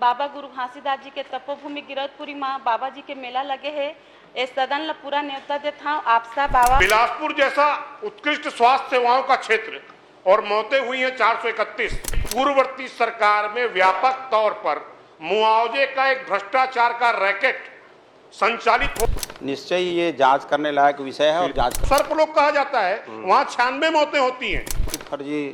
बाबा गुरु घासीदास जी के तपोभूमि गिरधपुरी माँ बाबा जी के मेला लगे है। इस सदन ला पूरा न्योता देता हूँ आपसा बाबा। बिलासपुर जैसा उत्कृष्ट स्वास्थ्य सेवाओं का क्षेत्र और मौतें हुई हैं 431। पूर्ववर्ती सरकार में व्यापक तौर पर मुआवजे का एक भ्रष्टाचार का रैकेट संचालित हो। निश्चय ये जांच करने लायक विषय है और जांच सर्पलोक कहा जाता है, वहां 96 मौतें होती हैं। फर्जी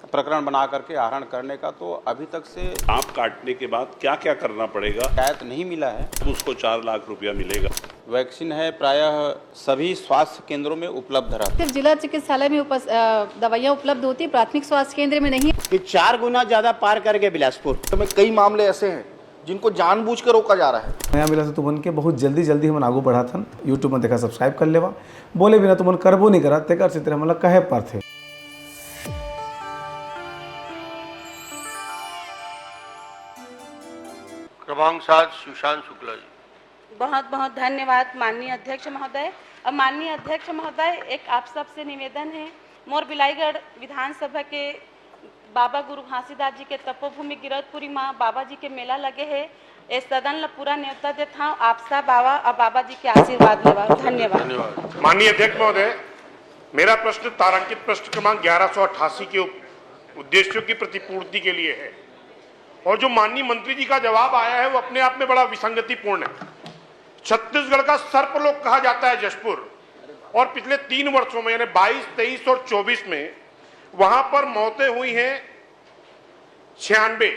प्रकरण बना करके आहरण करने का तो अभी तक से सांप काटने के बाद क्या क्या करना पड़ेगा, शिकायत नहीं मिला है। उसको 4 लाख रुपया मिलेगा। वैक्सीन है प्रायः सभी स्वास्थ्य केंद्रों में उपलब्ध रहता है। सिर्फ जिला चिकित्सालय में दवाइयाँ उपलब्ध होती, प्राथमिक स्वास्थ्य केंद्र में नहीं। कि 4 गुना ज्यादा पार कर गए बिलासपुर। तो में कई मामले ऐसे हैं जिनको जानबूझकर रोका जा रहा है। नया मिला तो बन के बहुत जल्दी हम आगू बढ़ा था। यूट्यूब में देखा सब्सक्राइब कर लेवा, बोले बिना तुमन करबो नहीं करा तेकर से तेरे मतलब कहे पर थे। क्रमांक 7 सुशांत शुक्ला जी। बहुत बहुत धन्यवाद माननीय अध्यक्ष महोदय। और माननीय अध्यक्ष महोदय, एक आप सबसे निवेदन है, मोर बिलाईगढ़ विधानसभा के बाबा गुरु घासीदास जी के तपोभूमि गिरधपुरी माँ बाबा जी के मेला लगे है। इस सदन ला पूरा न्योता देता हूँ आपसा बाबा और बाबा जी के आशीर्वाद लेवा। धन्यवाद। माननीय अध्यक्ष महोदय, मेरा प्रश्न तारांकित प्रश्न क्रमांक 1188 के उद्देश्यों की प्रतिपूर्ति के लिए है और जो माननीय मंत्री जी का जवाब आया है वो अपने आप में बड़ा विसंगतिपूर्ण है। छत्तीसगढ़ का सर्पलोक कहा जाता है जशपुर, और पिछले 3 वर्षों में यानी 22, 23 और 24 में वहां पर मौतें हुई हैं 96।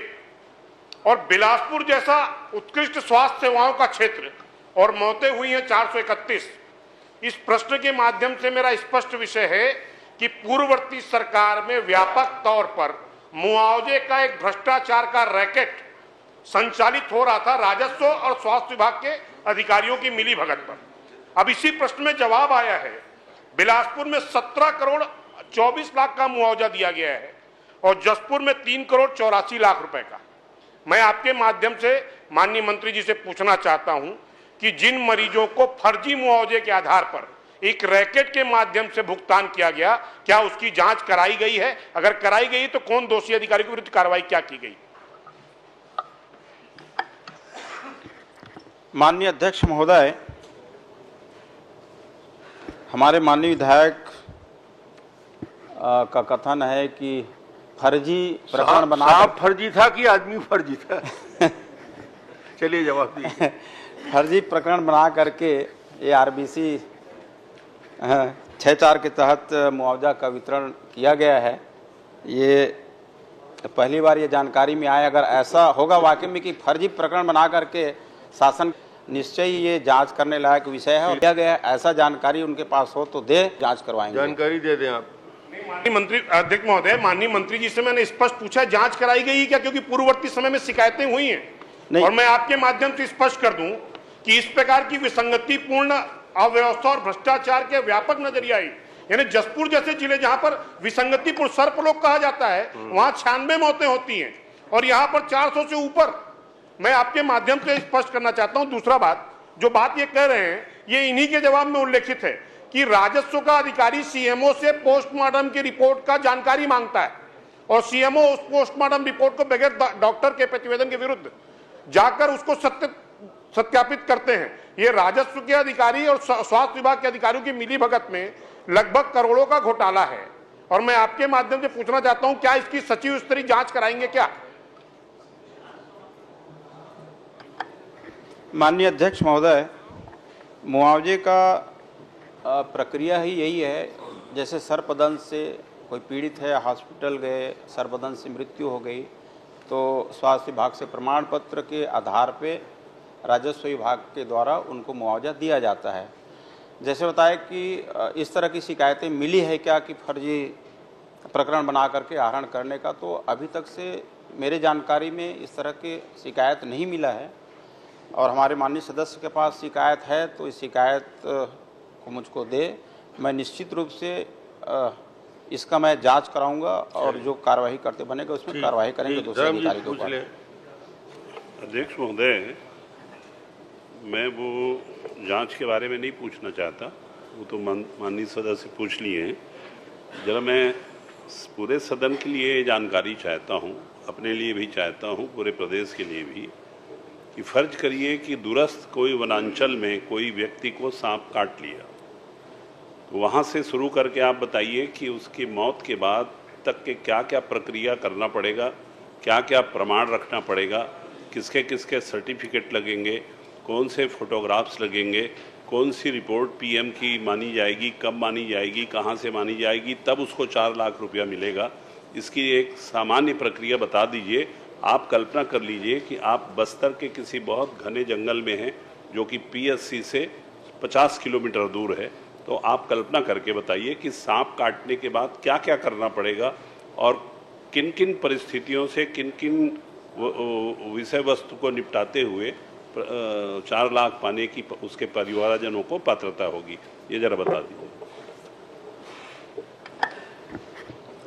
और बिलासपुर जैसा उत्कृष्ट स्वास्थ्य सेवाओं का क्षेत्र और मौतें हुई हैं 431। इस प्रश्न के माध्यम से मेरा स्पष्ट विषय है कि पूर्ववर्ती सरकार में व्यापक तौर पर मुआवजे का एक भ्रष्टाचार का रैकेट संचालित हो रहा था राजस्व और स्वास्थ्य विभाग के अधिकारियों की मिली भगत पर। अब इसी प्रश्न में जवाब आया है, बिलासपुर में 17 करोड़ 24 लाख का मुआवजा दिया गया है और जसपुर में 3 करोड़ 84 लाख रुपए का। मैं आपके माध्यम से माननीय मंत्री जी से पूछना चाहता हूं कि जिन मरीजों को फर्जी मुआवजे के आधार पर एक रैकेट के माध्यम से भुगतान किया गया, क्या उसकी जांच कराई गई है? अगर कराई गई तो कौन दोषी अधिकारी के विरुद्ध कार्रवाई क्या की गई? माननीय अध्यक्ष महोदय, हमारे माननीय विधायक का कथन है कि फर्जी प्रकरण बना फर्जी था कि आदमी फर्जी था? चलिए जवाब दीजिए। फर्जी प्रकरण बना करके ये आरबीसी 6-4 के तहत मुआवजा का वितरण किया गया है। ये पहली बार ये जानकारी में आया। अगर ऐसा होगा वाकई में कि फर्जी प्रकरण बना करके शासन, निश्चय ये जांच करने लायक विषय है और किया गया, ऐसा जानकारी उनके पास हो तो दे, जांच करवाएंगे। जानकारी दे दें आप। माननीय मंत्री अध्यक्ष महोदय, माननीय मंत्री जी से मैंने स्पष्ट पूछा जांच कराई गई क्या, क्योंकि पूर्ववर्ती समय में शिकायतें हुई हैं। और मैं आपके माध्यम से स्पष्ट कर दूं कि इस प्रकार की विसंगतिपूर्ण अव्यवस्था और भ्रष्टाचार के व्यापक नजरिया, यानी जसपुर जैसे जिले जहां पर विसंगतिपूर्ण सर्पलोक कहा जाता है, वहां 96 मौतें होती हैं और यहां पर 400 से ऊपर। मैं आपके माध्यम से स्पष्ट करना चाहता हूं। दूसरा बात, जो बात ये कह रहे हैं, ये इन्हीं के जवाब में उल्लेखित है कि राजस्व का अधिकारी सीएमओ से पोस्टमार्टम की रिपोर्ट का जानकारी मांगता है और सीएमओ उस पोस्टमार्टम रिपोर्ट को बगैर डॉक्टर के प्रतिवेदन के विरुद्ध जाकर उसको सत्यापित करते हैं। ये राजस्व के अधिकारी और स्वास्थ्य विभाग के अधिकारियों की मिली भगत में लगभग करोड़ों का घोटाला है। और मैं आपके माध्यम से पूछना चाहता हूं, क्या इसकी सचिव स्तरीय जांच कराएंगे क्या? माननीय अध्यक्ष महोदय, मुआवजे का प्रक्रिया ही यही है। जैसे सर्पदंश से कोई पीड़ित है, हॉस्पिटल गए, सर्पदंश से मृत्यु हो गई तो स्वास्थ्य विभाग से प्रमाण पत्र के आधार पे राजस्व विभाग के द्वारा उनको मुआवजा दिया जाता है। जैसे बताया कि इस तरह की शिकायतें मिली है क्या कि फर्जी प्रकरण बना करके आहरण करने का, तो अभी तक से मेरे जानकारी में इस तरह की शिकायत नहीं मिला है। और हमारे माननीय सदस्य के पास शिकायत है तो इस शिकायत को मुझको दे, मैं निश्चित रूप से इसका मैं जांच कराऊंगा और जो कार्रवाई करते बनेगा उसमें कार्रवाई करेंगे दूसरे अधिकारी के ऊपर। अध्यक्ष महोदय, मैं वो जांच के बारे में नहीं पूछना चाहता, वो तो माननीय सदस्य पूछ लिए हैं। जरा मैं पूरे सदन के लिए जानकारी चाहता हूँ अपने लिए भी चाहता हूँ, पूरे प्रदेश के लिए भी, कि फर्ज करिए कि दूरस्थ कोई वनांचल में कोई व्यक्ति को सांप काट लिया, तो वहाँ से शुरू करके आप बताइए कि उसकी मौत के बाद तक के क्या क्या प्रक्रिया करना पड़ेगा, क्या क्या प्रमाण रखना पड़ेगा, किसके किसके सर्टिफिकेट लगेंगे, कौन से फोटोग्राफ्स लगेंगे, कौन सी रिपोर्ट पीएम की मानी जाएगी, कब मानी जाएगी, कहाँ से मानी जाएगी, तब उसको 4 लाख रुपया मिलेगा। इसकी एक सामान्य प्रक्रिया बता दीजिए। आप कल्पना कर लीजिए कि आप बस्तर के किसी बहुत घने जंगल में हैं जो कि पीएससी से 50 किलोमीटर दूर है, तो आप कल्पना करके बताइए कि सांप काटने के बाद क्या क्या करना पड़ेगा और किन किन परिस्थितियों से किन किन विषय वस्तु को निपटाते हुए 4 लाख पाने की उसके परिवारजनों को पात्रता होगी, ये जरा बता दीजिए।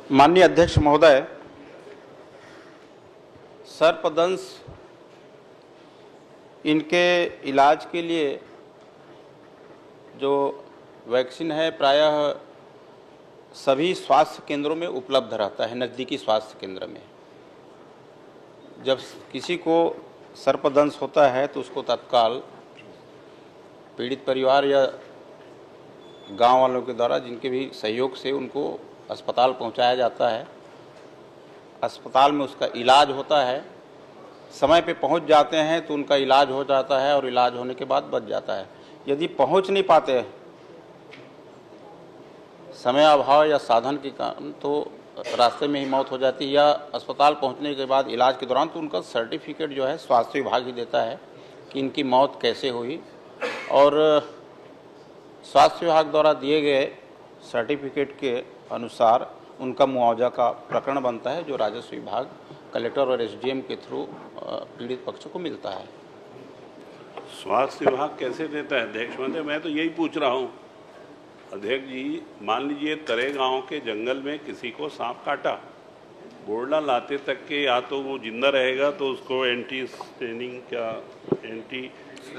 माननीय अध्यक्ष महोदय, सर्पदंश इनके इलाज के लिए जो वैक्सीन है प्रायः सभी स्वास्थ्य केंद्रों में उपलब्ध रहता है, नज़दीकी स्वास्थ्य केंद्र में। जब किसी को सर्पदंश होता है तो उसको तत्काल पीड़ित परिवार या गांव वालों के द्वारा, जिनके भी सहयोग से, उनको अस्पताल पहुंचाया जाता है। अस्पताल में उसका इलाज होता है, समय पे पहुंच जाते हैं तो उनका इलाज हो जाता है और इलाज होने के बाद बच जाता है। यदि पहुंच नहीं पाते, समय अभाव या साधन के कारण, तो रास्ते में ही मौत हो जाती है, या अस्पताल पहुंचने के बाद इलाज के दौरान, तो उनका सर्टिफिकेट जो है स्वास्थ्य विभाग ही देता है कि इनकी मौत कैसे हुई, और स्वास्थ्य विभाग द्वारा दिए गए सर्टिफिकेट के अनुसार उनका मुआवजा का प्रकरण बनता है, जो राजस्व विभाग, कलेक्टर और एसडीएम के थ्रू पीड़ित पक्ष को मिलता है। स्वास्थ्य विभाग कैसे देता है अध्यक्ष महोदय? मैं तो यही पूछ रहा हूँ अध्यक्ष जी। मान लीजिए तरे गांव के जंगल में किसी को सांप काटा, बोरला लाते तक के या तो वो जिंदा रहेगा तो उसको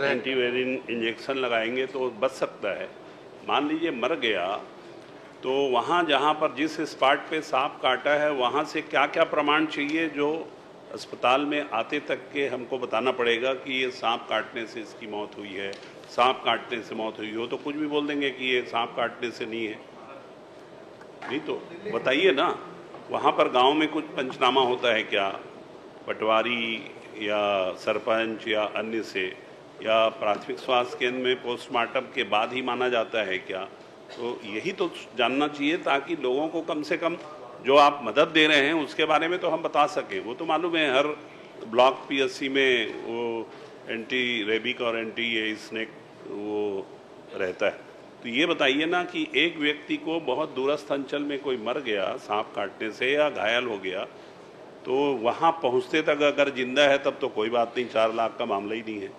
एंटीवेरिन इंजेक्शन लगाएंगे तो बच सकता है। मान लीजिए मर गया, तो वहाँ जहाँ पर जिस स्पॉट पे सांप काटा है वहाँ से क्या क्या प्रमाण चाहिए जो अस्पताल में आते तक के हमको बताना पड़ेगा कि ये सांप काटने से इसकी मौत हुई है, सांप काटने से मौत हुई हो, तो कुछ भी बोल देंगे कि ये सांप काटने से नहीं है। नहीं तो बताइए ना, वहाँ पर गांव में कुछ पंचनामा होता है क्या, पटवारी या सरपंच या अन्य से, या प्राथमिक स्वास्थ्य केंद्र में पोस्टमार्टम के बाद ही माना जाता है क्या? तो यही तो जानना चाहिए, ताकि लोगों को कम से कम जो आप मदद दे रहे हैं उसके बारे में तो हम बता सकें। वो तो मालूम है हर ब्लॉक पीएससी में वो एंटी रेबिक और एंटी स्नेक वो रहता है। तो ये बताइए ना कि एक व्यक्ति को बहुत दूरस्थ अंचल में कोई मर गया सांप काटने से या घायल हो गया, तो वहाँ पहुँचते तक अगर जिंदा है तब तो कोई बात नहीं, 4 लाख का मामला ही नहीं है।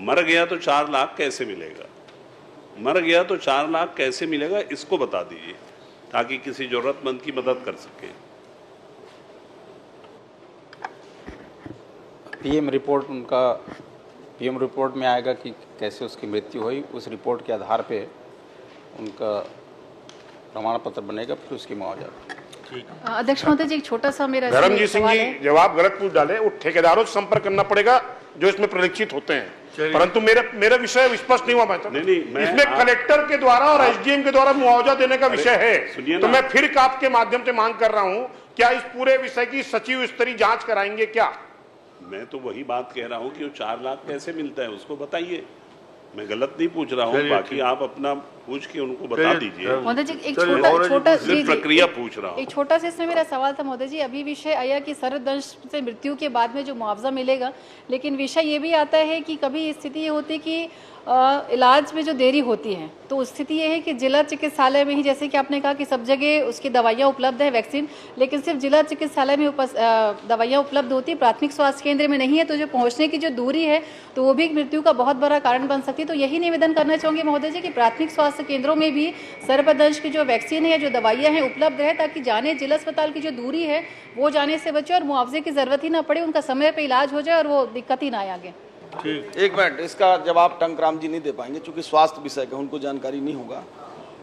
मर गया तो 4 लाख कैसे मिलेगा? मर गया तो 4 लाख कैसे मिलेगा, इसको बता दीजिए ताकि किसी जरूरतमंद की मदद कर सके। पीएम रिपोर्ट में आएगा कि कैसे उसकी मृत्यु हुई, उस रिपोर्ट के आधार पे उनका प्रमाण पत्र बनेगा, फिर उसकी मुआवजा। अध्यक्ष महोदय जी, एक छोटा सा मेरा धर्मजीत सिंह सवाल जी है। जवाब गलत पूछ डाले, वो ठेकेदारों से संपर्क करना पड़ेगा जो इसमें प्रशिक्षित होते हैं। परंतु मेरा विषय स्पष्ट नहीं हुआ। नहीं, इसमें कलेक्टर के द्वारा और एसडीएम के द्वारा मुआवजा देने का विषय है। तो मैं फिर आपके माध्यम से मांग कर रहा हूं, क्या इस पूरे विषय की सचिव स्तरीय जांच कराएंगे क्या? मैं तो वही बात कह रहा हूँ कि वो 4 लाख कैसे मिलता है उसको बताइए। मैं गलत नहीं पूछ रहा हूँ, बाकी आप अपना पूछ के उनको बता दीजिए। महोदय जी, एक छोटा सिर्फ प्रक्रिया पूछ रहा हूँ। एक छोटा सा इसमें मेरा सवाल था महोदय जी। अभी विषय आया कि सर्पदंश से मृत्यु के बाद में जो मुआवजा मिलेगा, लेकिन विषय ये भी आता है कि कभी स्थिति ये होती है कि इलाज में जो देरी होती है, तो स्थिति ये है कि जिला चिकित्सालय में ही, जैसे कि आपने कहा कि सब जगह उसकी दवाइयाँ उपलब्ध है, वैक्सीन, लेकिन सिर्फ जिला चिकित्सालय में दवाइयाँ उपलब्ध होती है, प्राथमिक स्वास्थ्य केंद्र में नहीं है। तो जो पहुँचने की जो दूरी है, तो वो भी मृत्यु का बहुत बड़ा कारण बन सकती है। तो यही निवेदन करना चाहूँगी महोदय जी कि प्राथमिक स्वास्थ्य केंद्रों में भी सर्पदंश की जो वैक्सीन है या जो दवाइयाँ हैं उपलब्ध है, ताकि जाने जिला अस्पताल की जो दूरी है वो जाने से बचे और मुआवजे की जरूरत ही ना पड़े, उनका समय पर इलाज हो जाए और वो दिक्कत ही ना आए आगे। ठीक, 1 मिनट, इसका जवाब टंकराम जी नहीं दे पाएंगे क्योंकि स्वास्थ्य विषय का उनको जानकारी नहीं होगा।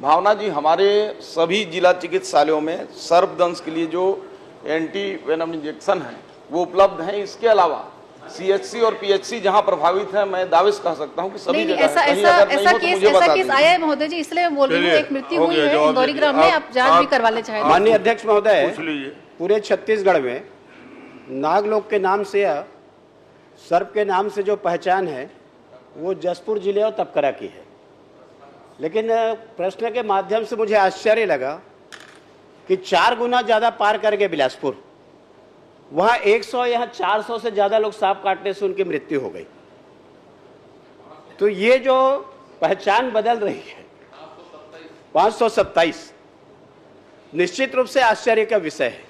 भावना जी, हमारे सभी जिला चिकित्सालयों में सर्पदंश के लिए जो एंटी वेनम इंजेक्शन है वो उपलब्ध हैं। इसके अलावा सीएचसी और पीएचसी जहां प्रभावित है, मैं दावे से कह सकता हूं कि सभी जगह ऐसा कहीं अगर नहीं हो तो मुझे बता केस दीजिए। आया है महोदय जी, इसलिए मैं बोल रही हूँ, चलिए, एक मृत्यु हो हुई गया, है जवाब इंदौरी दीजिए। ग्राम में, आप जांच भी आप- करवा ले चाहे। माननीय अध्यक्ष महोदय, पूछ लीजिए। पूरे छत्तीसगढ़ में नागलोक के नाम से या सर्प के नाम से जो पहचान है वो जसपुर जिले और तपकरा की है। लेकिन प्रश्न के माध्यम से मुझे आश्चर्य लगा कि 4 गुना ज़्यादा पार करके बिलासपुर, वहाँ 100 यहाँ 400 से ज़्यादा लोग सांप काटने से उनकी मृत्यु हो गई। तो ये जो पहचान बदल रही है 527 निश्चित रूप से आश्चर्य का विषय है।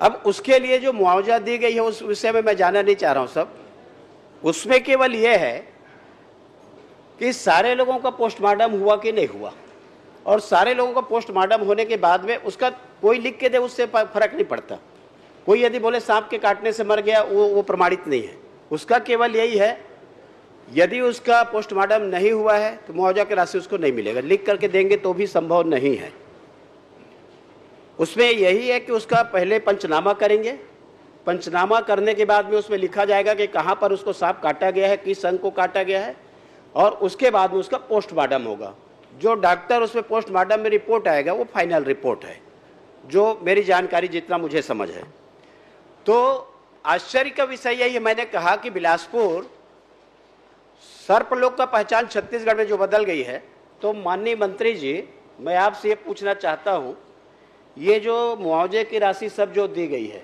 अब उसके लिए जो मुआवजा दी गई है उस विषय में मैं जानना नहीं चाह रहा हूं सब। उसमें केवल यह है कि सारे लोगों का पोस्टमार्टम हुआ कि नहीं हुआ, और सारे लोगों का पोस्टमार्टम होने के बाद में उसका कोई लिख के दे उससे फर्क नहीं पड़ता। कोई यदि बोले सांप के काटने से मर गया, वो प्रमाणित नहीं है। उसका केवल यही है, यदि उसका पोस्टमार्टम नहीं हुआ है तो मुआवजा की राशि उसको नहीं मिलेगा। लिख करके देंगे तो भी संभव नहीं है। उसमें यही है कि उसका पहले पंचनामा करेंगे, पंचनामा करने के बाद में उसमें लिखा जाएगा कि कहाँ पर उसको सांप काटा गया है, किस अंग को काटा गया है, और उसके बाद में उसका पोस्टमार्टम होगा। जो डॉक्टर उसमें पोस्टमार्टम में रिपोर्ट आएगा वो फाइनल रिपोर्ट है, जो मेरी जानकारी जितना मुझे समझ है। तो आश्चर्य का विषय यही है, मैंने कहा कि बिलासपुर सर्पलोक का पहचान छत्तीसगढ़ में जो बदल गई है। तो माननीय मंत्री जी, मैं आपसे ये पूछना चाहता हूँ, ये जो मुआवजे की राशि सब जो दी गई है,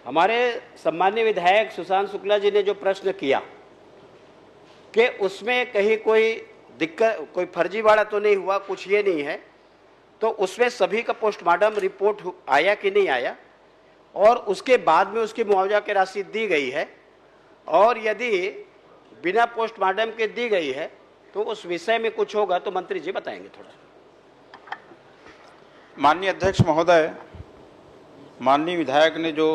हमारे सम्माननीय विधायक सुशांत शुक्ला जी ने जो प्रश्न किया कि उसमें कहीं कोई दिक्कत, कोई फर्जीवाड़ा तो नहीं हुआ, कुछ ये नहीं है, तो उसमें सभी का पोस्टमार्टम रिपोर्ट आया कि नहीं आया, और उसके बाद में उसकी मुआवजा की राशि दी गई है, और यदि बिना पोस्टमार्टम के दी गई है तो उस विषय में कुछ होगा तो मंत्री जी बताएंगे थोड़ा। माननीय अध्यक्ष महोदय, माननीय विधायक ने जो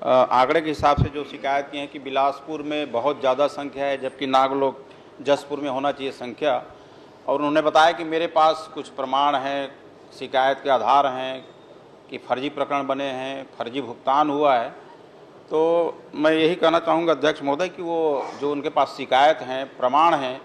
आंकड़े के हिसाब से जो शिकायत की है कि बिलासपुर में बहुत ज़्यादा संख्या है जबकि नागलोक जसपुर में होना चाहिए संख्या, और उन्होंने बताया कि मेरे पास कुछ प्रमाण हैं, शिकायत के आधार हैं कि फर्जी प्रकरण बने हैं, फर्जी भुगतान हुआ है। तो मैं यही कहना चाहूँगा अध्यक्ष महोदय कि वो जो उनके पास शिकायत हैं, प्रमाण हैं,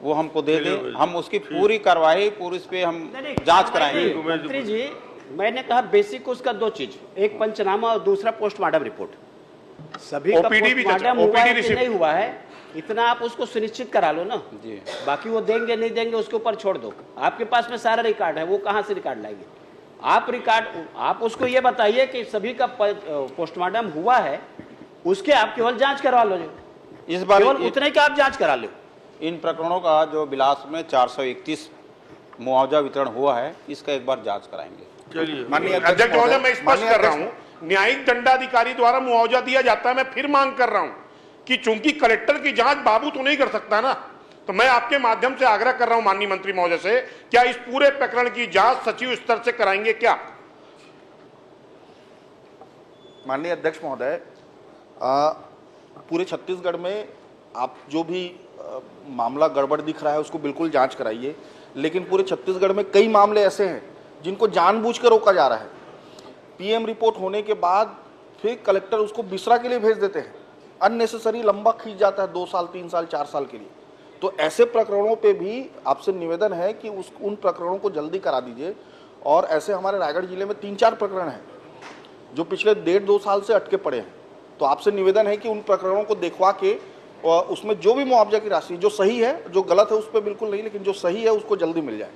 वो हमको दे दें, हम उसकी पूरी कार्रवाई पूरी इस पे हम जांच कराएंगे। मंत्री जी, मैंने कहा बेसिक उसका 2 चीज, एक पंचनामा और दूसरा पोस्टमार्टम रिपोर्ट। सभी का OPD भी पोस्टमार्टम हुआ है कि रिसिप्ट नहीं हुआ है, इतना आप उसको सुनिश्चित करा लो ना जी। बाकी वो देंगे नहीं देंगे उसके ऊपर छोड़ दो। आपके पास में सारा रिकॉर्ड है, वो कहाँ से रिकॉर्ड लाएंगे आप? रिकॉर्ड आप उसको ये बताइए कि सभी का पोस्टमार्टम हुआ है, उसके आप केवल जांच करवा लो। इस बार केवल उतने का आप जांच करा लो। इन प्रकरणों का जो बिलासपुर में 431 मुआवजा वितरण हुआ है, इसका एक बार जांच कराएंगे। चलिए, माननीय अध्यक्ष महोदय, मैं स्पष्ट कर रहा हूं, न्यायिक दंडाधिकारी द्वारा मुआवजा दिया जाता है। मैं फिर मांग कर रहा हूं कि चूंकि कलेक्टर की जांच बाबू तो नहीं कर सकता ना, तो मैं आपके माध्यम से आग्रह कर रहा हूं माननीय मंत्री महोदय से, क्या इस पूरे प्रकरण की जांच सचिव स्तर से कराएंगे क्या? माननीय अध्यक्ष महोदय, पूरे छत्तीसगढ़ में आप जो भी मामला गड़बड़ दिख रहा है उसको बिल्कुल जांच कराइए, लेकिन पूरे छत्तीसगढ़ में कई मामले ऐसे हैं जिनको जानबूझकर रोका जा रहा है। पीएम रिपोर्ट होने के बाद फिर कलेक्टर उसको बिसरा के लिए भेज देते हैं, अननेसेसरी लंबा खींच जाता है 2 साल 3 साल 4 साल के लिए। तो ऐसे प्रकरणों पे भी आपसे निवेदन है कि उन प्रकरणों को जल्दी करा दीजिए। और ऐसे हमारे रायगढ़ जिले में 3-4 प्रकरण हैं जो पिछले 1.5-2 साल से अटके पड़े हैं। तो आपसे निवेदन है कि उन प्रकरणों को देखवा के और उसमें जो भी मुआवजा की राशि जो सही है, जो गलत है उस पर बिल्कुल नहीं, लेकिन जो सही है उसको जल्दी मिल जाए।